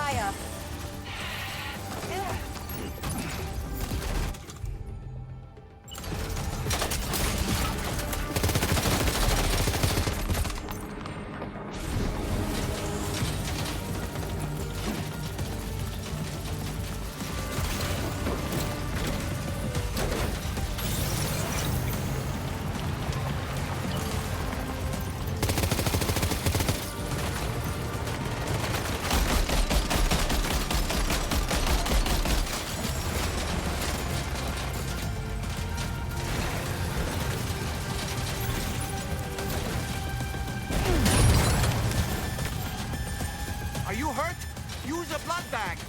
fire. Are you hurt? Use a blood bag.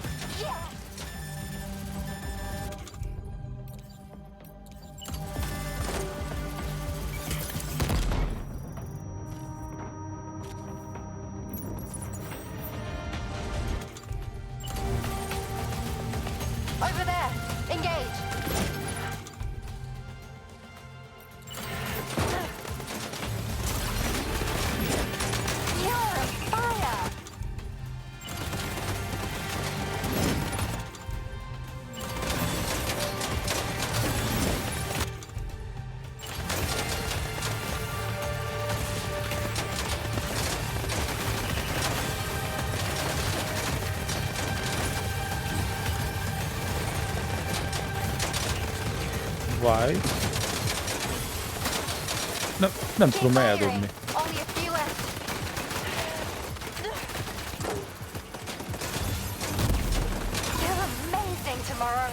Over there. Engage. Yeah, fire. Vai. Nem tudom eldobni. Only a few left. You're amazing tomorrow.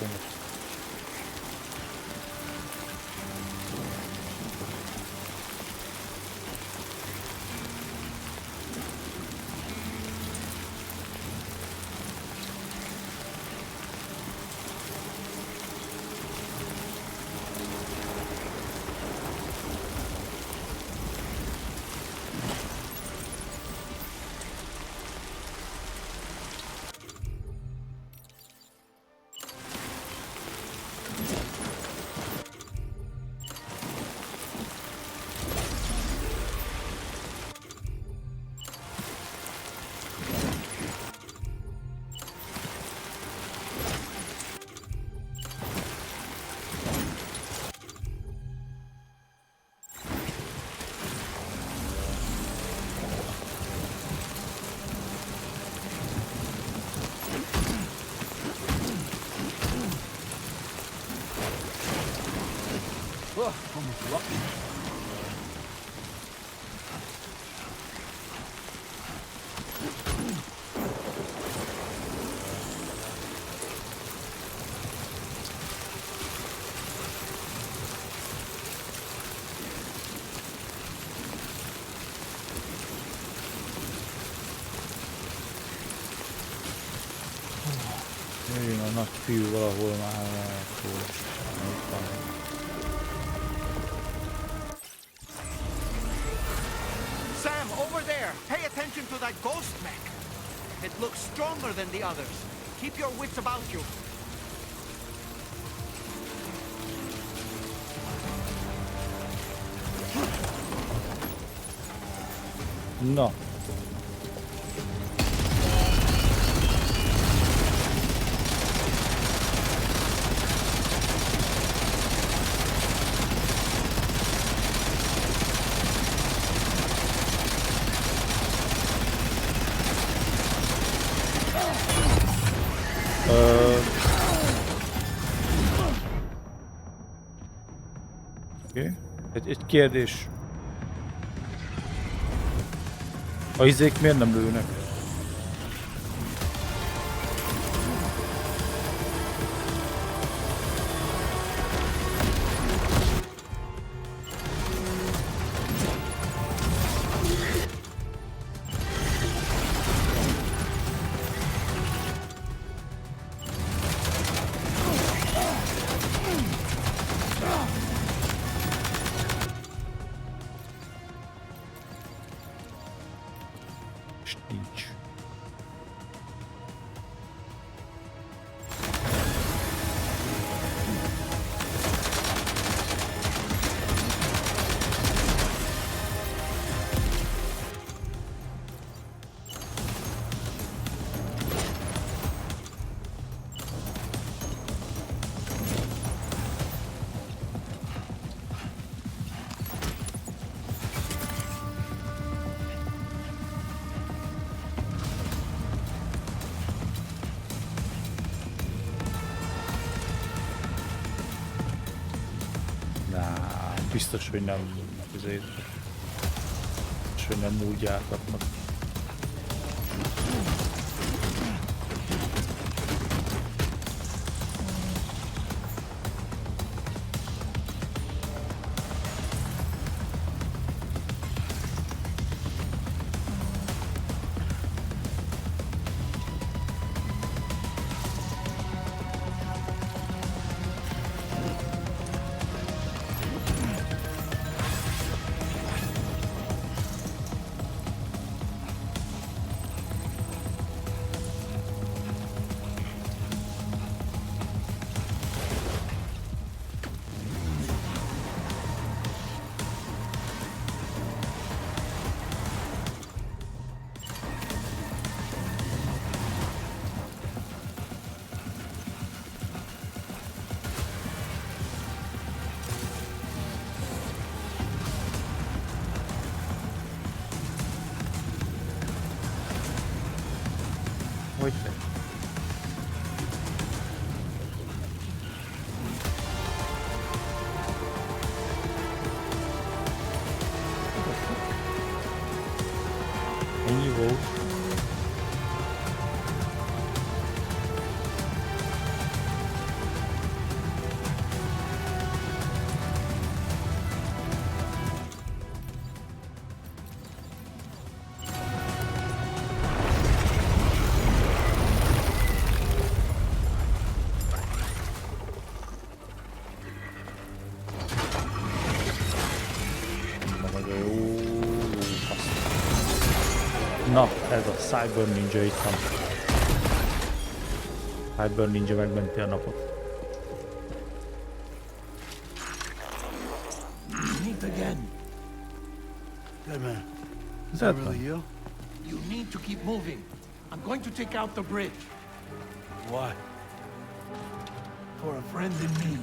most. Oh, almost lost. Niin on näkyy valahua vähän tuossa. Sam, over there! Pay attention to that ghost mech! It looks stronger than the others. Keep your wits about you. No. Oké. Egy kérdés. A izék miért nem lőnek? Nincs. Biztos, hogy nem azért. És hogy nem úgy jártatnak. Hogy te? Ennyi volt. Na, ez a Cyber Ninja itt van. Cyber Ninja megmenti a napot. Meet again. Hey man, is That that really you? You need to keep moving. I'm going to take out the bridge. Why? For a friend in need.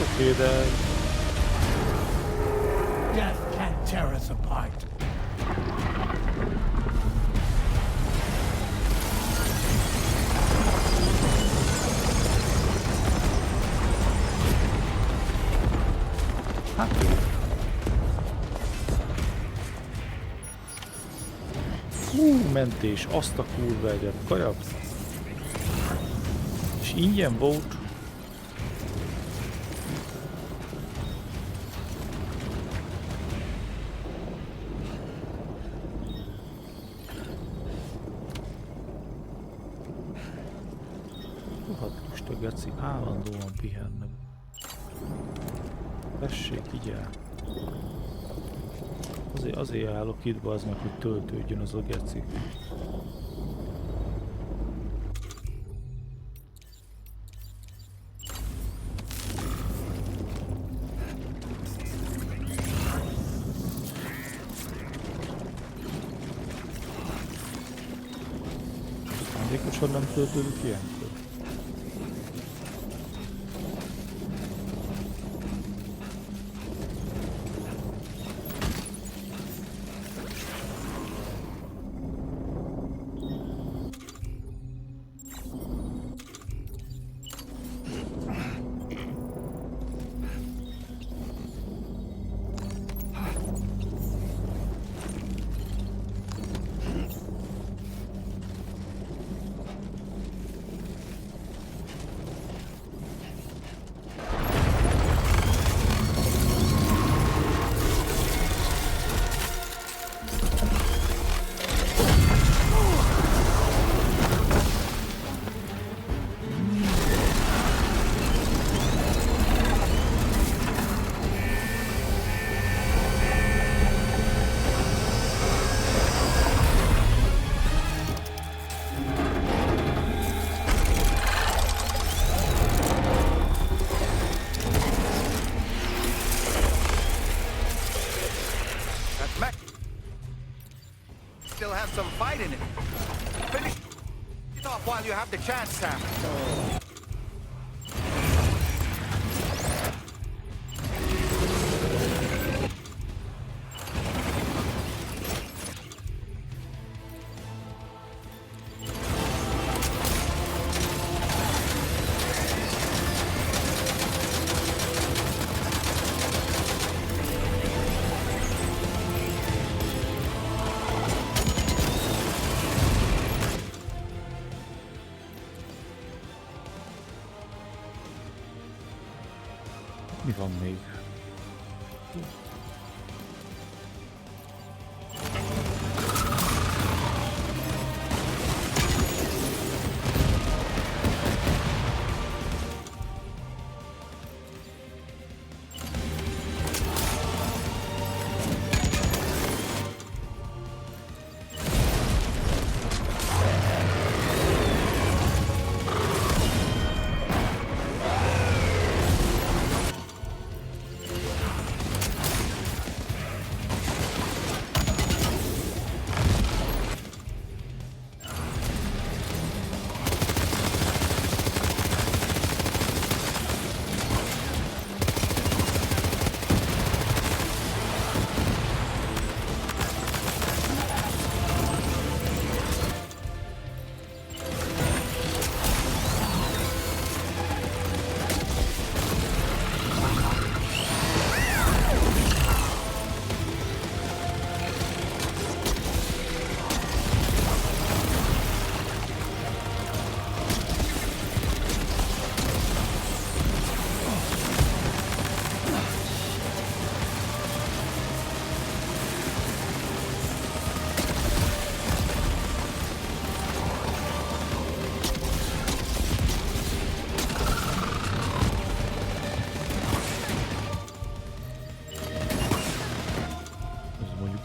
Oké, de Death can't tear us apart. hát jó. Mentés, azt a kurva egyet, kajak. És ingyen volt. Rohadt lusta geci, állandóan pihennek. Tessék, így el. Azért állok itt, bazd meg, hogy töltődjön az a geci. Szándékosan nem töltődik ilyenkor? That mech still has some fight in it. Finish it off while you have the chance, Sam. Mi van még?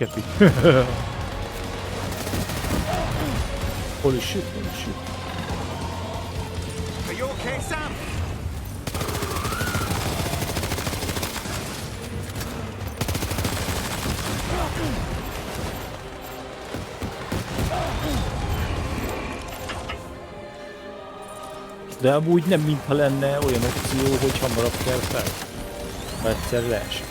Kepi. Holy shit, holy shit. Are you okay, Sam? De amúgy nem mintha lenne olyan opció, hogy hamarabb kell fel. Ha egyszer leesik.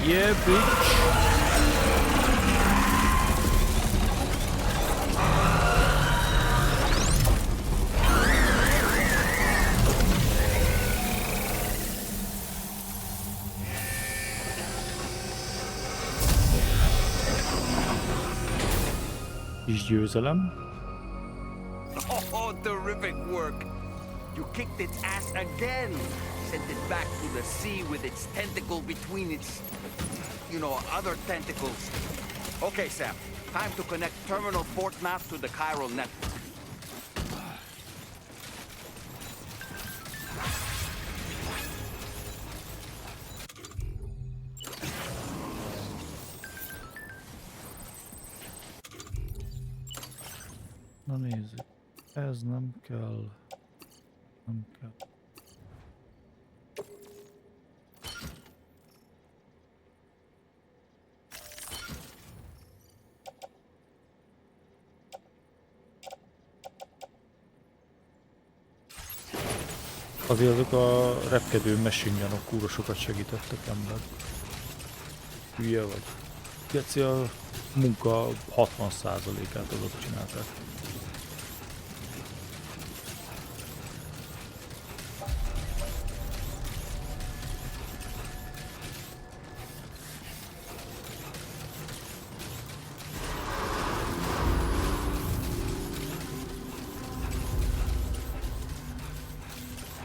Yeah, bitch. Kis győzelem. Oh, terrific work! You kicked its ass again! Sent it back to the sea with its tentacle between its, other tentacles. Okay, Sam. Time to connect terminal port map to the chiral network. Na nézzük. Ez nem kell. Nem kell. Azért azok a repkedő machine gunok kurva sokat segítettek ember. Hülye vagy. Geci a munka 60%-át azok csinálták.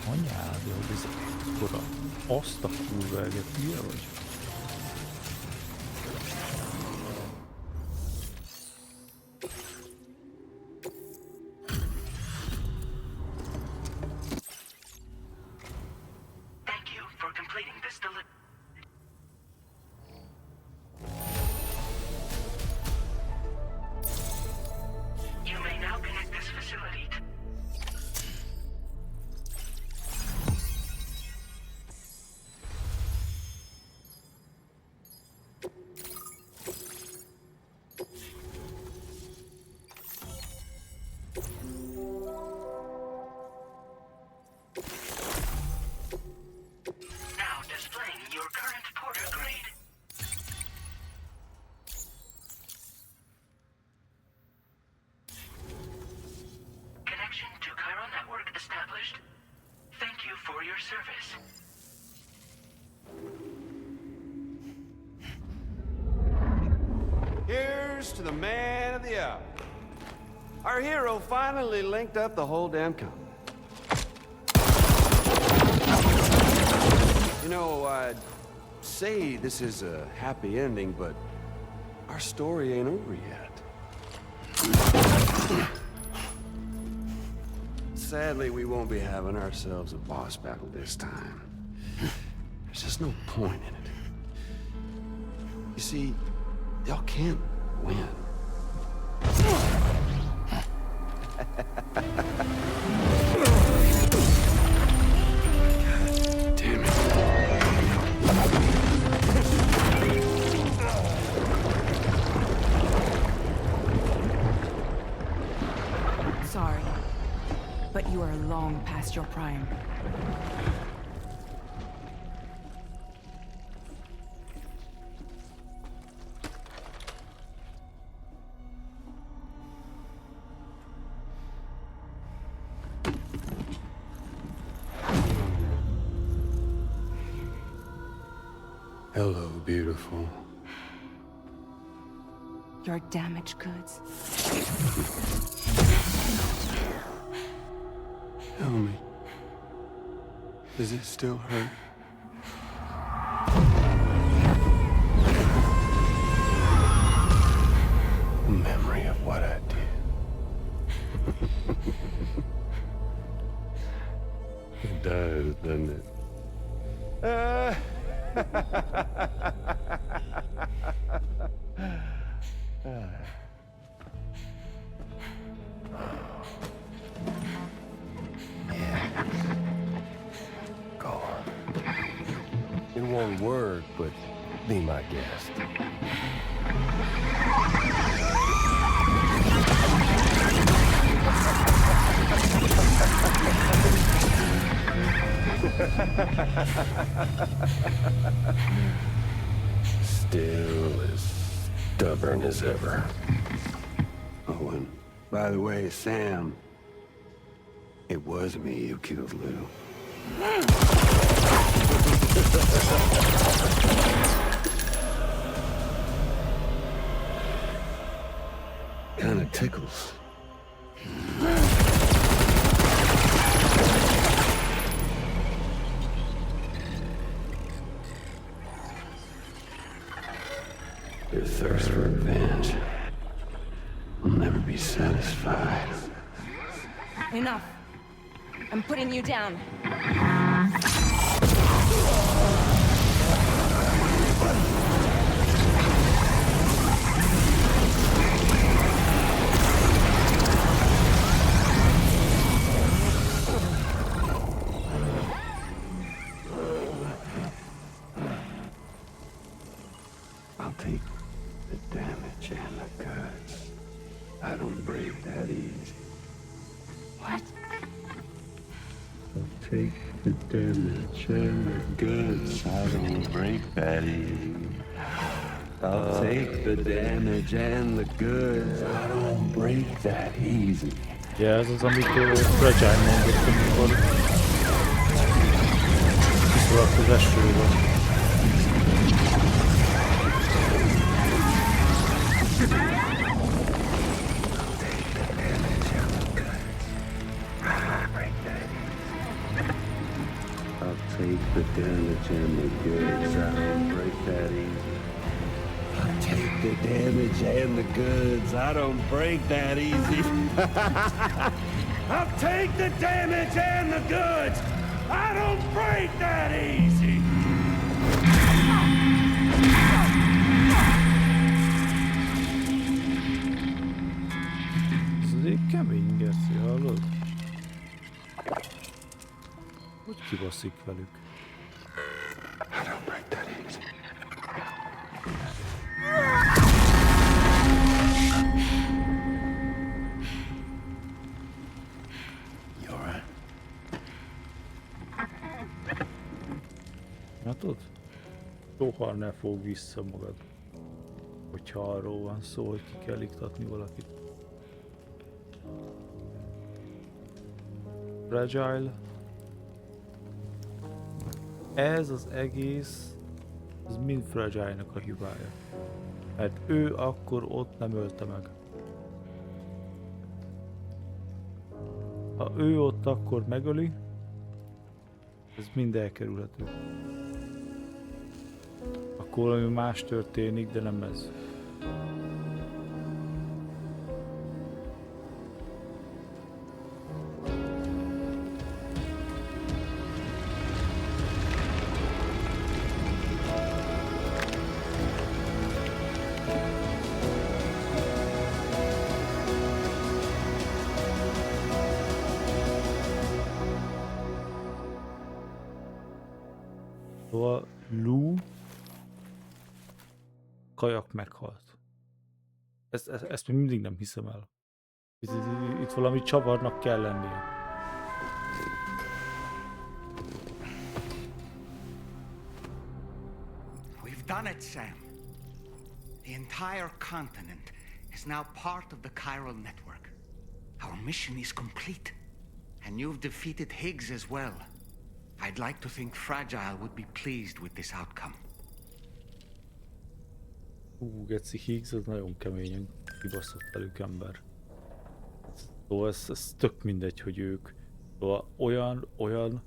Anyád, hogy ez akkora. Azt a kurva eget, hülye vagy? Thank you for completing this delivery. You may now connect this facility to now displaying your current porter grade. Connection to chiral network established. Thank you for your service. Here's to the man of the hour. Our hero finally linked up the whole damn company. You know, I'd say this is a happy ending, but our story ain't over yet. Sadly, we won't be having ourselves a boss battle this time. There's just no point in it. You see, y'all can't win. Damn it. Sorry, but you are long past your prime. Hello, beautiful. Your damaged goods. Tell me, does it still hurt? A memory of what I did. It does, doesn't it? Go on. In one word, but be my guest. Still as stubborn as ever. Oh, and by the way, Sam, it was me who killed Lou. Kinda tickles. Your thirst for revenge will never be satisfied. Enough. I'm putting you down. I'll take the damage and the goods. I don't break that easy. What? I'll take the damage and the goods. I don't break that easy. I'll take the damage and the goods. I don't break that easy. Ja, ez az, amit Fragile mondott, amikor kiszaladt az esőben. I'll take the damage and the goods. I don't break that easy. I'll take the damage and the goods. I don't break that easy. I'll take the damage and the goods. I don't break that easy. Ez egy kemény geci, hallod? Hogy kibaszik velük? I don't break that easy. You all right? Látod? Soha ne fog vissza magad. Hogyha arról van szó, hogy ki kell iktatni valakit. Fragile. Ez az egész, ez mind Fragile-nak a hibája. Mert ő akkor ott nem ölte meg. Ha ő ott akkor megöli, ez mind elkerülhető. Akkor valami más történik, de nem ez. Szóval Lou kajak meghalt. Ezt még mindig nem hiszem el. Itt valami csavarnak kell lennie. We've done it, Sam. The entire continent is now part of the chiral network. Our mission is complete. And you've defeated Higgs as well. I'd like to think Fragile would be pleased with this outcome. Geci Higgs az nagyon keményen kibaszott velük ember. Szóval ez tök mindegy, hogy ők szóval olyan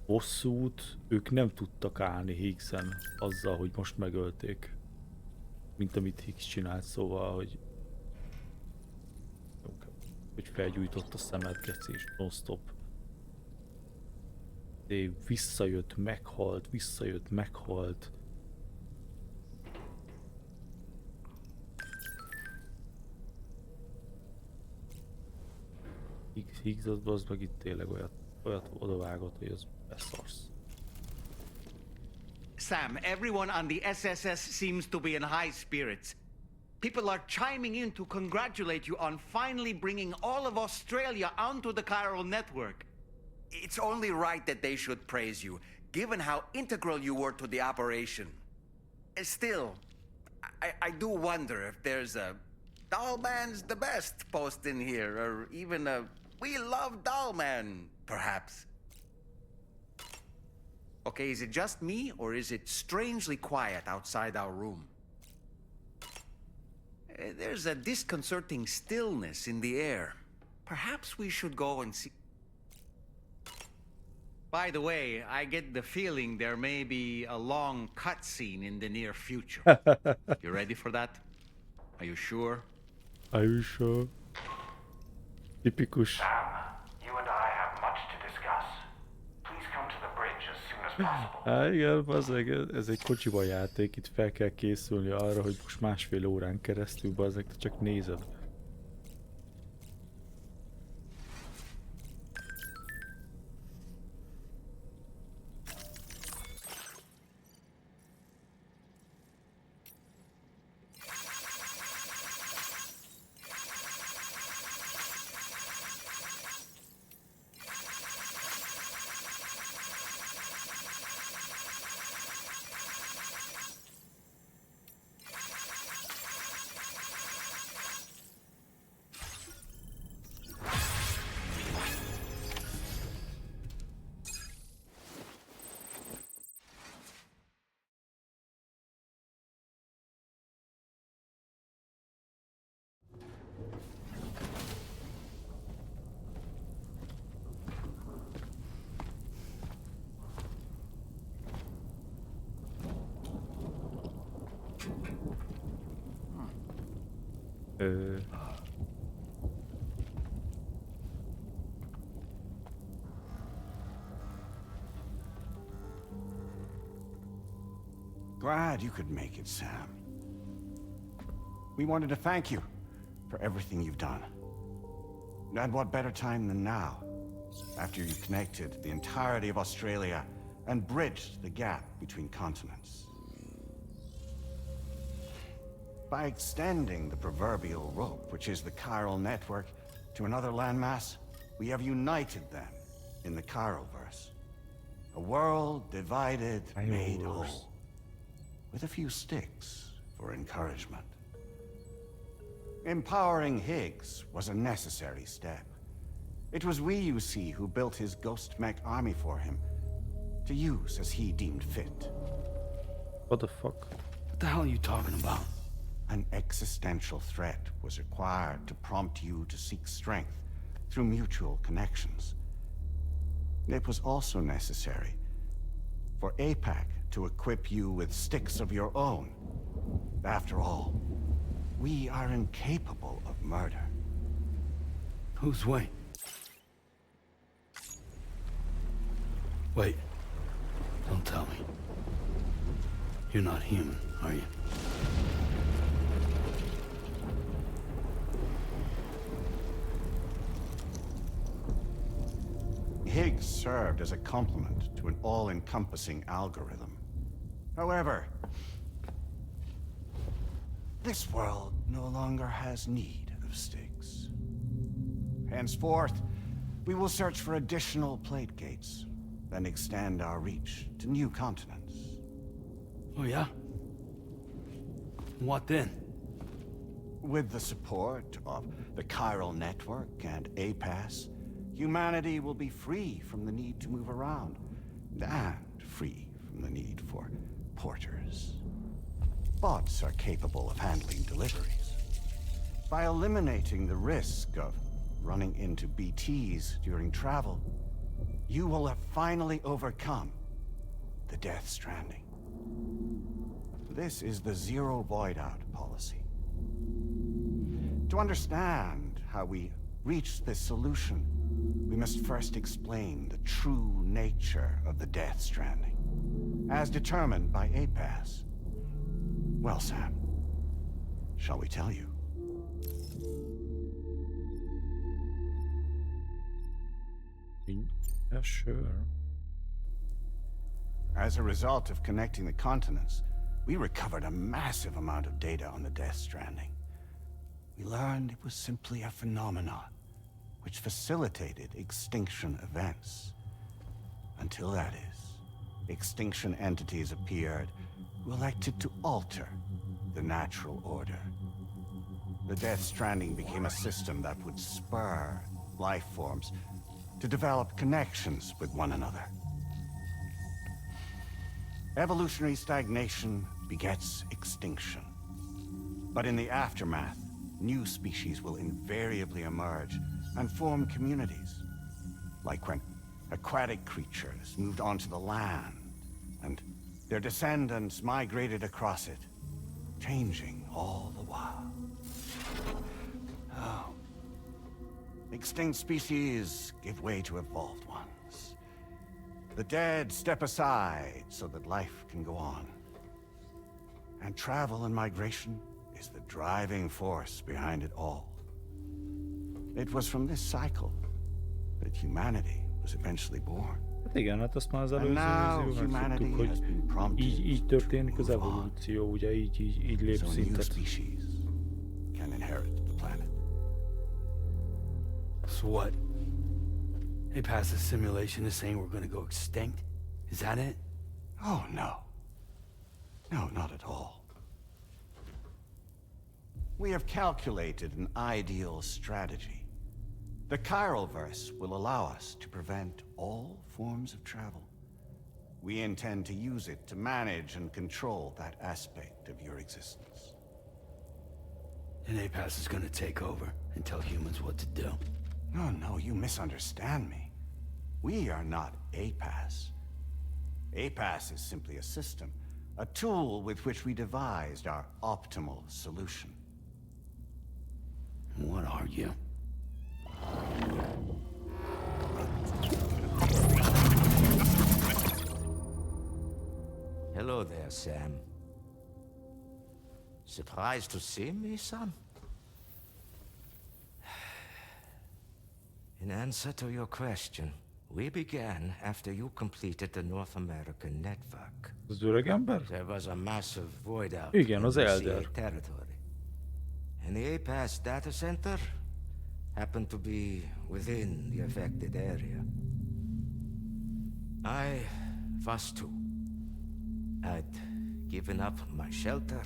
bosszút ők nem tudtak állni Higgsen azzal, hogy most megölték, mint amit Higgs csinált, szóval, hogy felgyújtott a szemet, geci, és non-stop. De visszajött, meghalt. Higgs az meg itt tényleg olyat odavágott, hogy az beszarsz. Sam, everyone on the SSS seems to be in high spirits. People are chiming in to congratulate you on finally bringing all of Australia onto the chiral network. It's only right that they should praise you, given how integral you were to the operation. Still, I do wonder if there's a Dollman's the best post in here, or even a We Love Dollman, perhaps. Okay, is it just me, or is it strangely quiet outside our room? There's a disconcerting stillness in the air. Perhaps we should go and see... By the way, I get the feeling there may be a long cutscene in the near future. You ready for that? Are you sure? Are you sure? Tipikus. Sam, you and I have much to discuss. Please come to the bridge as soon as possible. Hát igen, bazzeg, ez egy kocsiba játék, itt fel kell készülni arra, hogy most másfél órán keresztül, bazzeg, te csak nézed. Glad you could make it, Sam. We wanted to thank you for everything you've done. And what better time than now, after you connected the entirety of Australia and bridged the gap between continents. By extending the proverbial rope, which is the chiral network, to another landmass, we have united them in the Chiralverse. A world divided, made whole. With a few sticks for encouragement. Empowering Higgs was a necessary step. It was we, you see, who built his ghost mech army for him, to use as he deemed fit. What the fuck? What the hell are you talking about? An existential threat was required to prompt you to seek strength through mutual connections. It was also necessary for APAC to equip you with sticks of your own. After all, we are incapable of murder. Whose way? Wait. Don't tell me. You're not human, are you? Higgs served as a complement to an all-encompassing algorithm. However, this world no longer has need of sticks. Henceforth, we will search for additional plate gates, then extend our reach to new continents. Oh yeah? What then? With the support of the chiral network and APAS, humanity will be free from the need to move around, and free from the need for porters. Bots are capable of handling deliveries. By eliminating the risk of running into BTs during travel, you will have finally overcome the death stranding. This is the zero void out policy. To understand how we reached this solution, we must first explain the true nature of the death stranding, as determined by APAS. Well, Sam, shall we tell you? Yeah, sure. As a result of connecting the continents, we recovered a massive amount of data on the death stranding. We learned it was simply a phenomenon which facilitated extinction events. Until that is, extinction entities appeared who elected to alter the natural order. The death stranding became a system that would spur life forms to develop connections with one another. Evolutionary stagnation begets extinction. But in the aftermath, new species will invariably emerge and form communities. Like when aquatic creatures moved onto the land, and their descendants migrated across it, changing all the while. Oh. Extinct species give way to evolved ones. The dead step aside so that life can go on. And travel and migration is the driving force behind it all. It was from this cycle that humanity was eventually born. Hát igen, hát azt már az And előző now verzióban humanity tudtuk, has hogy been prompted így történik to az move on. evolúció, ugye így lép So a new szintet. species can inherit the planet. So what? They passed a simulation is saying we're gonna go extinct? Is that it? Oh, no. No, not at all. We have calculated an ideal strategy. The Chiralverse will allow us to prevent all forms of travel. We intend to use it to manage and control that aspect of your existence. And APAS is gonna take over and tell humans what to do. No, you misunderstand me. We are not APAS. APAS is simply a system, a tool with which we devised our optimal solution. What are you? Hello there, Sam. Surprised to see me, son? In answer to your question, we began after you completed the North American network. Az öreg ember? There was a massive void out Igen, in az the Elder. CA territory. And the APAS data center happened to be within the affected area. I was too. I'd given up my shelter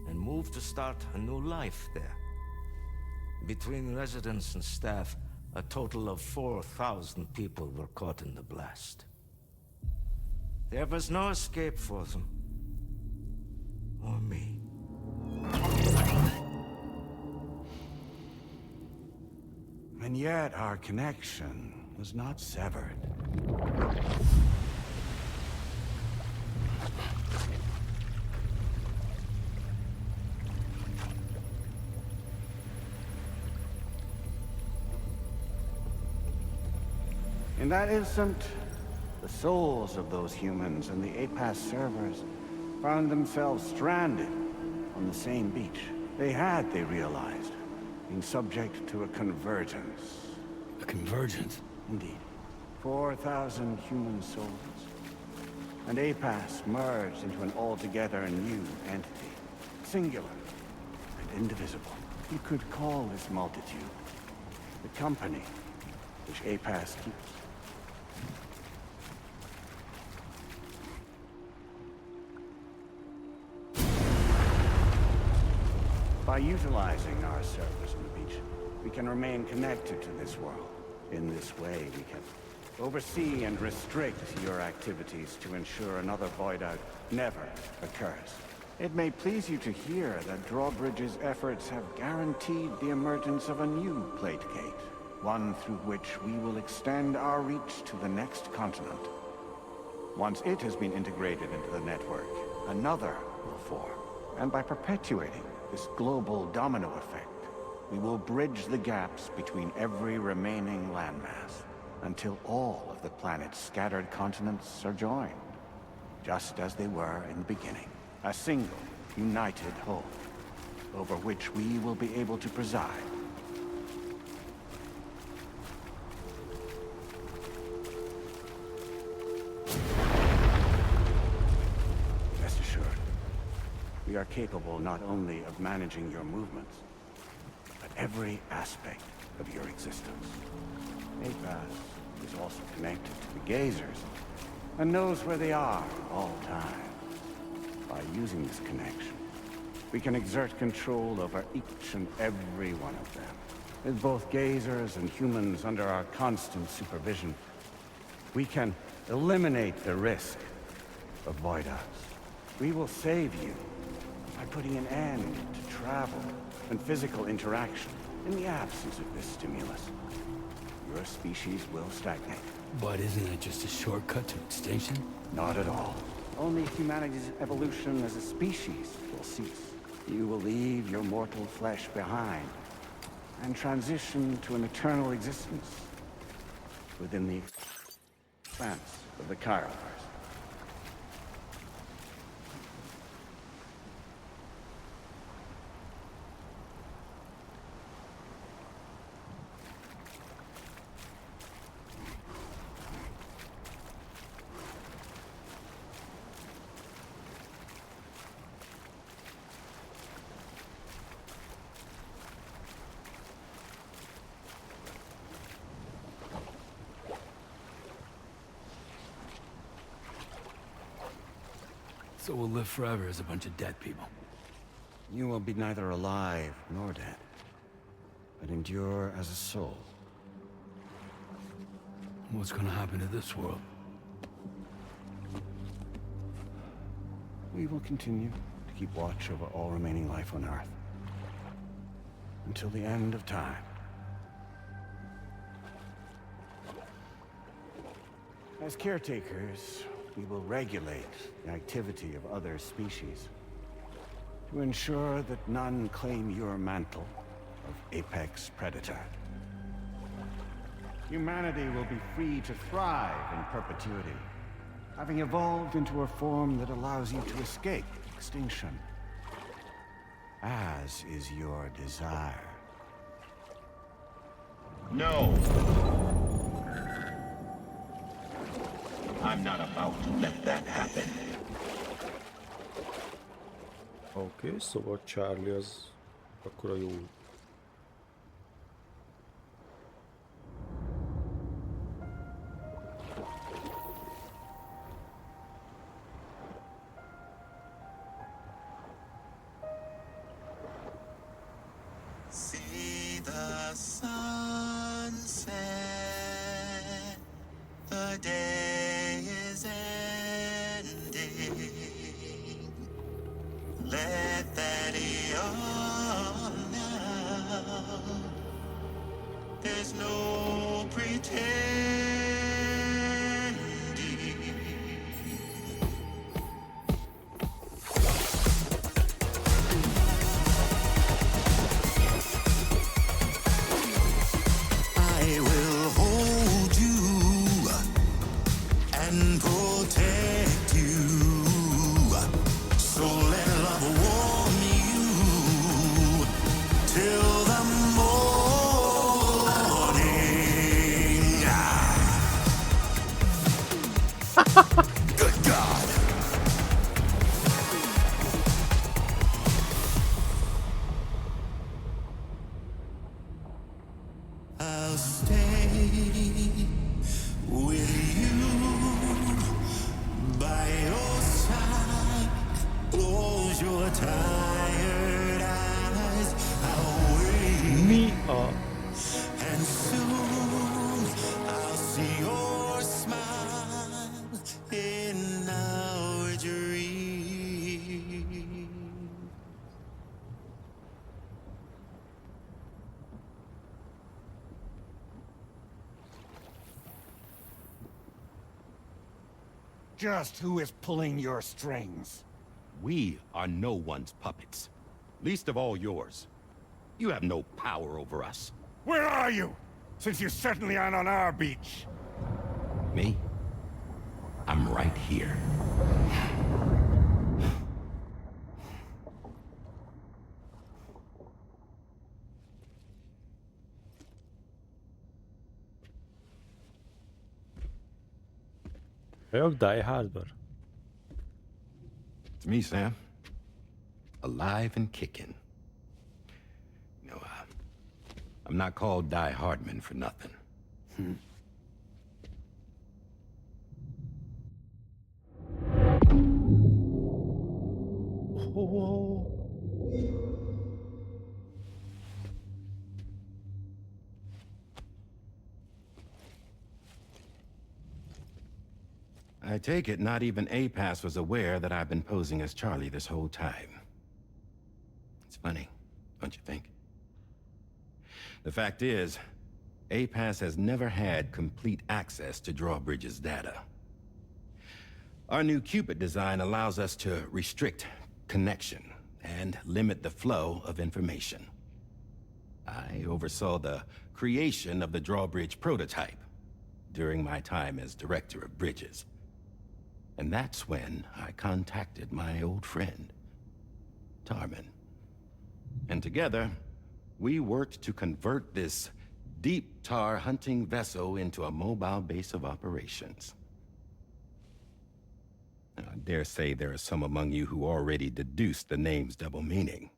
and moved to start a new life there. Between residents and staff, a total of 4,000 people were caught in the blast. There was no escape for them. Or me. And yet our connection was not severed. In that instant, the souls of those humans and the APAS servers found themselves stranded on the same beach. They had, they realized, been subject to a convergence. A convergence? Indeed. 4,000 human souls. And APAS merged into an altogether new entity. Singular and indivisible. You could call this multitude the company which APAS keeps. By utilizing our servers on the beach, we can remain connected to this world. In this way, we can oversee and restrict your activities to ensure another void out never occurs. It may please you to hear that Drawbridge's efforts have guaranteed the emergence of a new plate gate, one through which we will extend our reach to the next continent. Once it has been integrated into the network, another will form. And by perpetuating this global domino effect, we will bridge the gaps between every remaining landmass until all of the planet's scattered continents are joined, just as they were in the beginning. A single, united whole, over which we will be able to preside. Rest assured, we are capable not only of managing your movements, but every aspect of your existence. Apex is also connected to the gazers, and knows where they are at all times. By using this connection, we can exert control over each and every one of them. With both gazers and humans under our constant supervision, we can eliminate the risk of void us. We will save you by putting an end to travel and physical interaction in the absence of this stimulus. Your species will stagnate. But isn't that just a shortcut to extinction? Not at all. Only humanity's evolution as a species will cease. You will leave your mortal flesh behind and transition to an eternal existence within the expanse of the Chiroverse. So we'll live forever as a bunch of dead people. You will be neither alive nor dead, but endure as a soul. What's gonna happen to this world? We will continue to keep watch over all remaining life on Earth until the end of time. As caretakers, we will regulate the activity of other species to ensure that none claim your mantle of apex predator. Humanity will be free to thrive in perpetuity, having evolved into a form that allows you to escape extinction, as is your desire. No! I'm not about to let that happen. Oké, szóval Charlie az akkor a jó. See the sunset, the day is ending. Let that yawn now. There's no pretending. I will hold you and protect you. So let love warm you till the morning. Good God. I'll stay with you by your side. Close your tired eyes. I'll wait. Mi a... And soon I'll see your smile in our dreams. Just who is pulling your strings? We are no one's puppets. Least of all yours. You have no power over us. Where are you? Since you certainly aren't on our beach. Me? I'm right here. Vagyok Die Hardban. It's me, Sam. Alive and kicking. No, I'm not called Die Hardman for nothing. I take it not even APAS was aware that I've been posing as Charlie this whole time. It's funny, don't you think? The fact is, APAS has never had complete access to Drawbridge's data. Our new Cupid design allows us to restrict connection and limit the flow of information. I oversaw the creation of the Drawbridge prototype during my time as Director of Bridges. And that's when I contacted my old friend, Tarman. And together, we worked to convert this deep tar hunting vessel into a mobile base of operations. Now, I dare say there are some among you who already deduced the name's double meaning.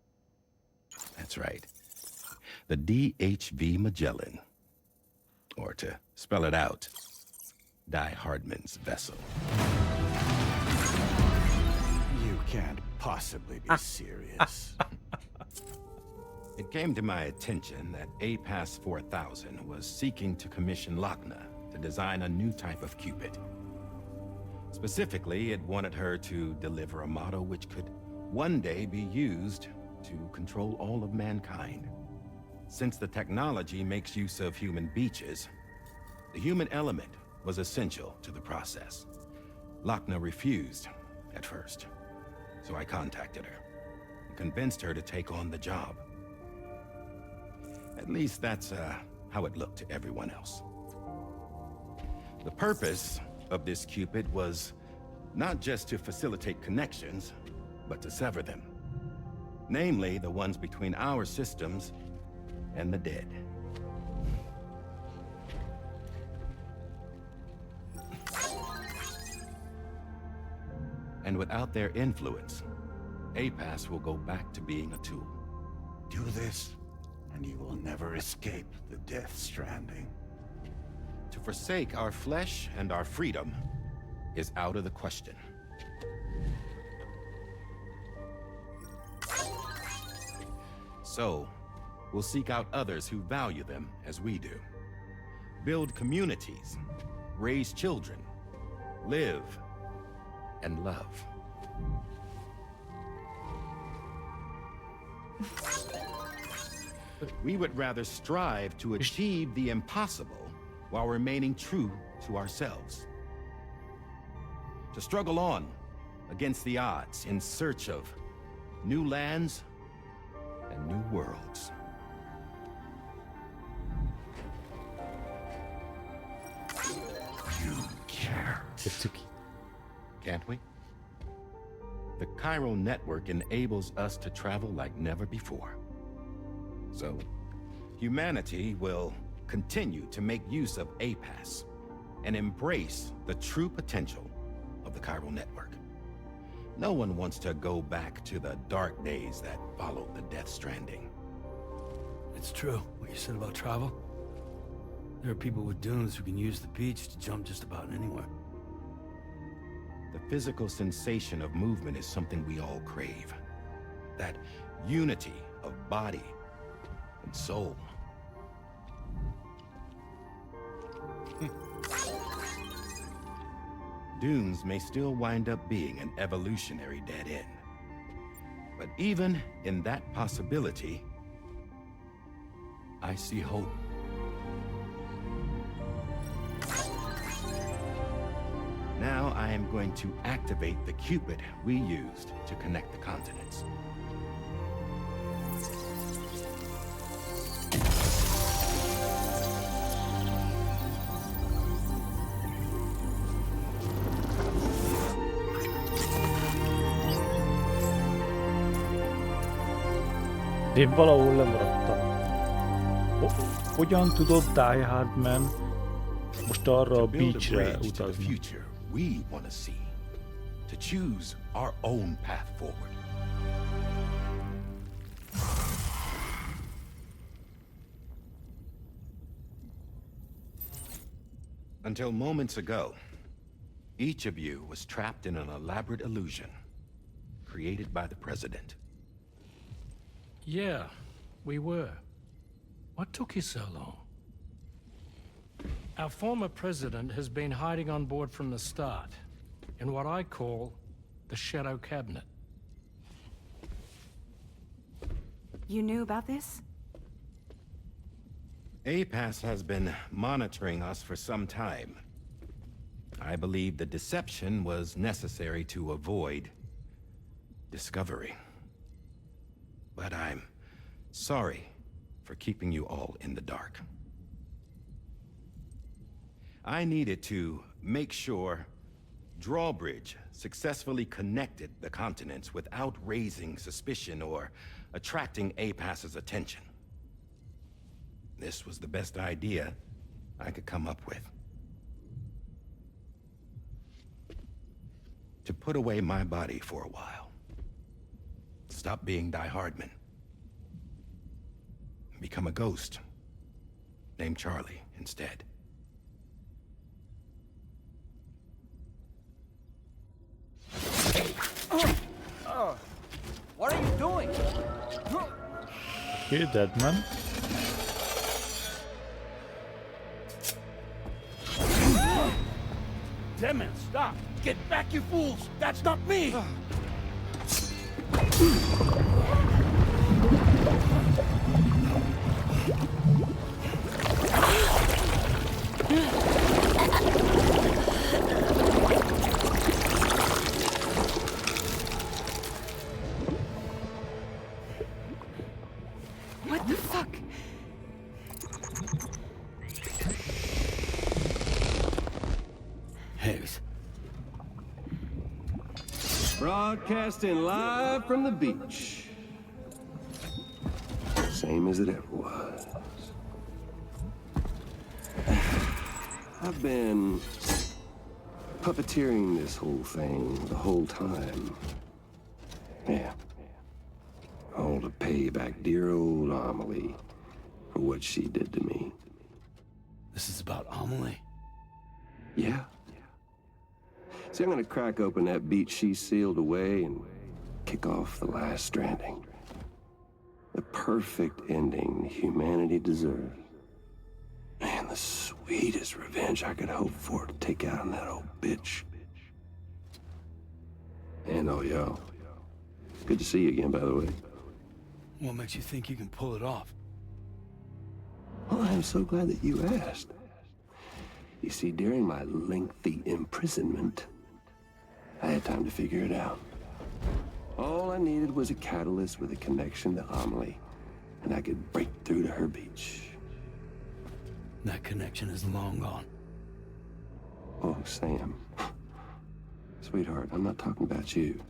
That's right. The DHV Magellan. Or to spell it out, Die Hardman's vessel. You can't possibly be serious. It came to my attention that APAS 4000 was seeking to commission Lochna to design a new type of Cupid. Specifically, it wanted her to deliver a model which could one day be used to control all of mankind. Since the technology makes use of human beaches, the human element was essential to the process. Lochna refused at first, so I contacted her and convinced her to take on the job. At least that's how it looked to everyone else. The purpose of this Cupid was not just to facilitate connections, but to sever them. Namely, the ones between our systems and the dead. And without their influence, APAS will go back to being a tool. Do this, and you will never escape the death stranding. To forsake our flesh and our freedom is out of the question. So, we'll seek out others who value them as we do. Build communities, raise children, live, and love. We would rather strive to achieve the impossible while remaining true to ourselves. To struggle on against the odds in search of new lands and new worlds. You can't. Can't we? The chiral network enables us to travel like never before. So, humanity will continue to make use of APAS and embrace the true potential of the chiral network. No one wants to go back to the dark days that followed the death stranding. It's true, what you said about travel. There are people with dunes who can use the beach to jump just about anywhere. The physical sensation of movement is something we all crave. That unity of body and soul. Dunes may still wind up being an evolutionary dead end. But even in that possibility, I see hope. Now I I am going to activate the Cupid we used to connect the continents. Én valahol lemaradtam. Hogyan tudott Die Hard Man most arra a beachre utazni? We want to see, to choose our own path forward. Until moments ago, each of you was trapped in an elaborate illusion created by the President. Yeah, we were. What took you so long? Our former president has been hiding on board from the start, in what I call the Shadow Cabinet. You knew about this? APAS has been monitoring us for some time. I believe the deception was necessary to avoid discovery. But I'm sorry for keeping you all in the dark. I needed to make sure Drawbridge successfully connected the continents without raising suspicion or attracting APAS's attention. This was the best idea I could come up with. To put away my body for a while. Stop being Die Hardman. Become a ghost. Named Charlie instead. What are you doing? Okay, dead man. Damn it, stop! Get back, you fools! That's not me! What the fuck? Higgs. Broadcasting live from the beach. Same as it ever was. I've been puppeteering this whole thing the whole time. Yeah. All to pay back dear old Amelie for what she did to me. This is about Amelie? Yeah. See, I'm gonna crack open that beach she sealed away and kick off the last stranding. The perfect ending humanity deserves. Man, the sweetest revenge I could hope for to take out on that old bitch. And oh, yo. Good to see you again, by the way. What makes you think you can pull it off? Well, I'm so glad that you asked. You see, during my lengthy imprisonment, I had time to figure it out. All I needed was a catalyst with a connection to Amelie, and I could break through to her beach. That connection is long gone. Oh, Sam. Sweetheart, I'm not talking about you.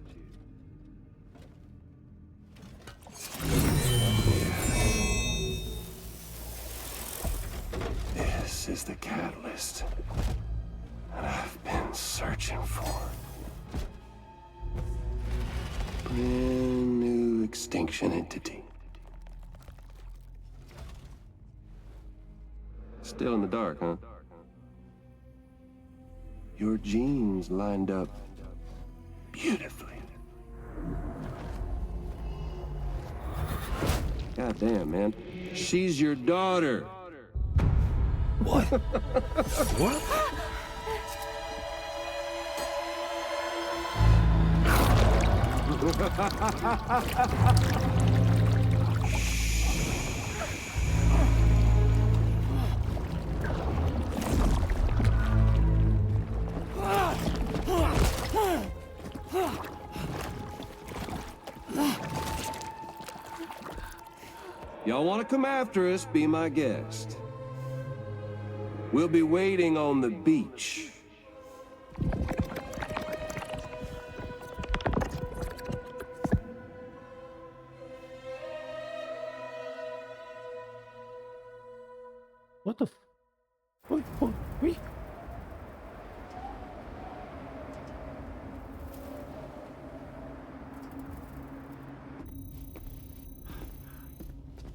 This is the catalyst that I've been searching for. Brand new extinction entity. Still in the dark, huh? Your genes lined up beautifully. God damn, man. She's your daughter. What? What? y'all want to come after us, be my guest. We'll be waiting on the beach. What the we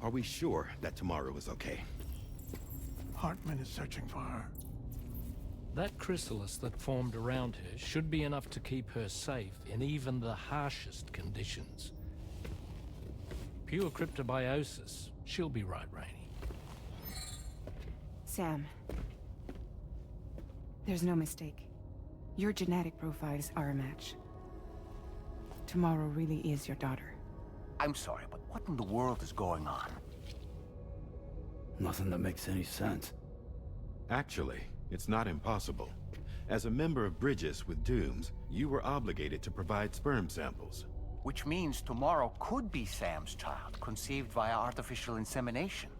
Are we sure that tomorrow is okay? Hartman is searching for her. That chrysalis that formed around her should be enough to keep her safe in even the harshest conditions. Pure cryptobiosis. She'll be right, Rainey. Sam. There's no mistake. Your genetic profiles are a match. Tomorrow really is your daughter. I'm sorry, but what in the world is going on? Nothing that makes any sense. Actually, it's not impossible. As a member of Bridges with Dooms, you were obligated to provide sperm samples. Which means tomorrow could be Sam's child, conceived via artificial insemination.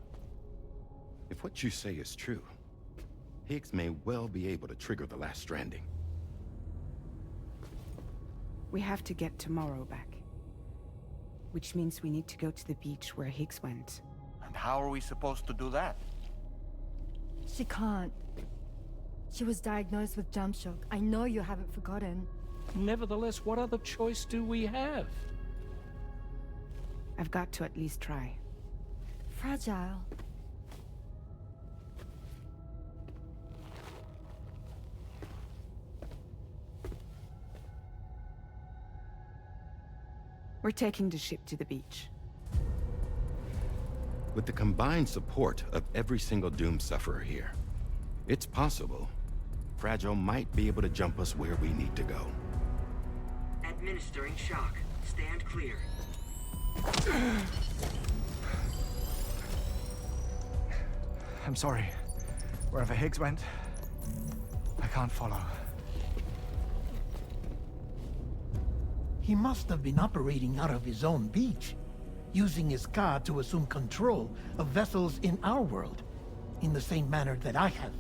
If what you say is true, Higgs may well be able to trigger the last stranding. We have to get Tomorrow back. Which means we need to go to the beach where Higgs went. And how are we supposed to do that? She can't. She was diagnosed with jump shock. I know you haven't forgotten. Nevertheless, what other choice do we have? I've got to at least try. Fragile. We're taking the ship to the beach. With the combined support of every single Doom sufferer here, it's possible Fragile might be able to jump us where we need to go. Administering shock. Stand clear. I'm sorry. Wherever Higgs went, I can't follow. He must have been operating out of his own beach, using his car to assume control of vessels in our world, in the same manner that I have.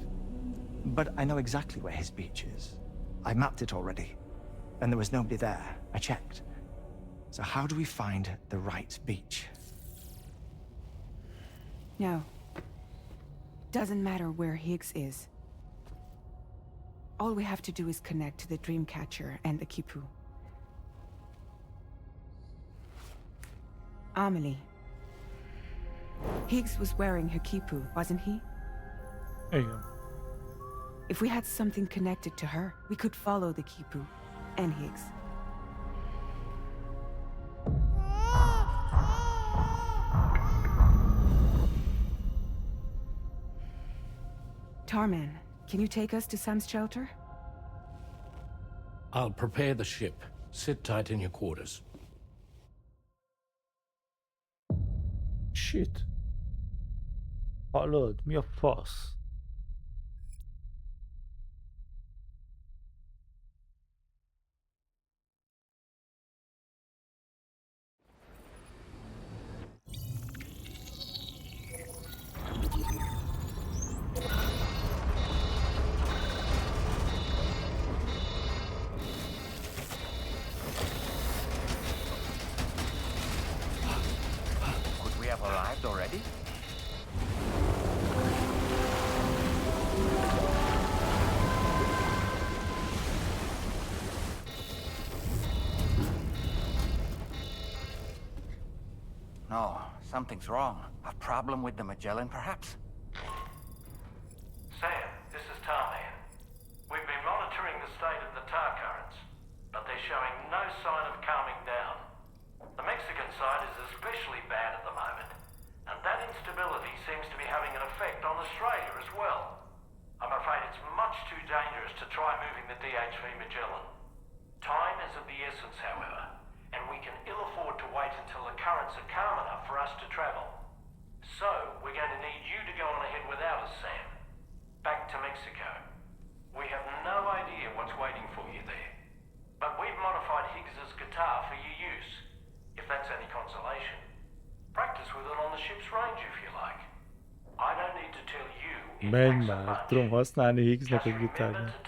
But I know exactly where his beach is. I mapped it already, and there was nobody there. I checked. So how do we find the right beach? No. Doesn't matter where Higgs is. All we have to do is connect to the Dreamcatcher and the Kipu. Amelie. Higgs was wearing her Kipu, wasn't he? Igen. If we had something connected to her, we could follow the Kipu and Higgs. Tarman, can you take us to Sam's shelter? I'll prepare the ship. Sit tight in your quarters. Shit. Hallod, mi a fasz? Could we have arrived already? No, something's wrong. A problem with the Magellan, perhaps? Sam, this is Tarman. We've been monitoring the state of the tar currents, but they're showing no sign of calming down. The Mexican side is especially bad at the moment, and that instability seems to be having an effect on Australia as well. I'm afraid it's much too dangerous to try moving the DHV Magellan. Time is of the essence, however, and we can ill afford to wait until the currents are calm enough for us to travel. So, we're going to need you to go Menj már, tudom használni X-nek a gitárját.